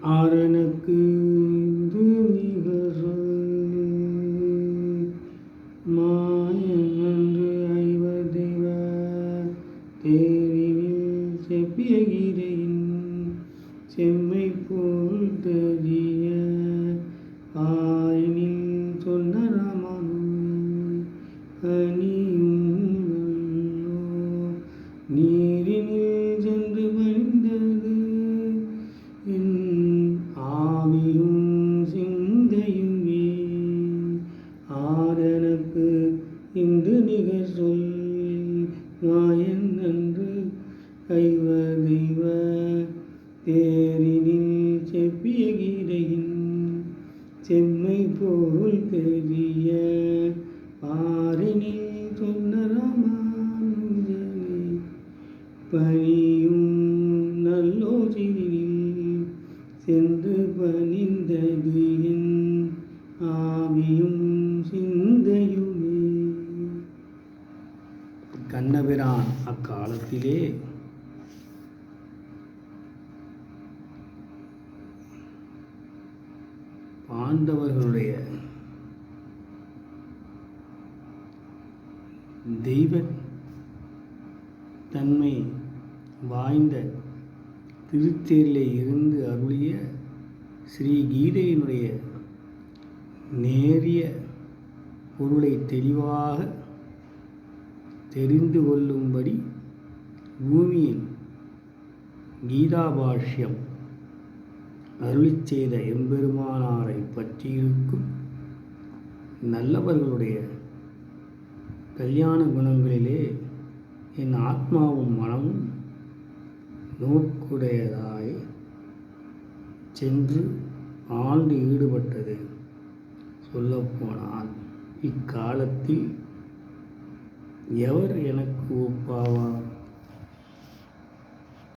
ஆரணக்கு இது நிகழொல்லி மாயன்று ஐவதெய்வ தேரினில் செப்பிய கீதையின் செம்மை போல் தெரிய ஆயினில் சொன்ன ராமனு அணியும் நீரினில் சென்று பணிந்தது என் ஆவியும் சிந்தையுமே. ஆரெனக்கு இன்று நிகர் சொல் மாயன் அன்று ஐவதெய்வ தேரினில் செப்பிய கீதையின் செம்மை போல் தெரிய ஆரினில் சொன்ன ராமானுஜனே பணியும் நல்லோசினில் சென்று பணிந்தது என் ஆவியும் சிந்தையுமே. கண்ணபிரான் அக்காலத்திலே பாண்டவர்களுடைய தெய்வ தன்மை வாய்ந்த திருத்தேரிலே இருந்து அருளிய ஸ்ரீ கீதையினுடைய நேரிய பொருளை தெளிவாக தெரிந்து கொள்ளும்படி பூமியில் கீதாபாஷ்யம் அருளிச் செய்த எம்பெருமானாரை பற்றியிருக்கும் நல்லவர்களுடைய கல்யாண குணங்களிலே என் ஆத்மாவும் மனமும் நோக்குடையதாய் சென்று ஆண்டு ஈடுபட்டது. சொல்லப்போனால் இக்காலத்தில் எவர் எனக்கு ஒப்பாவார்?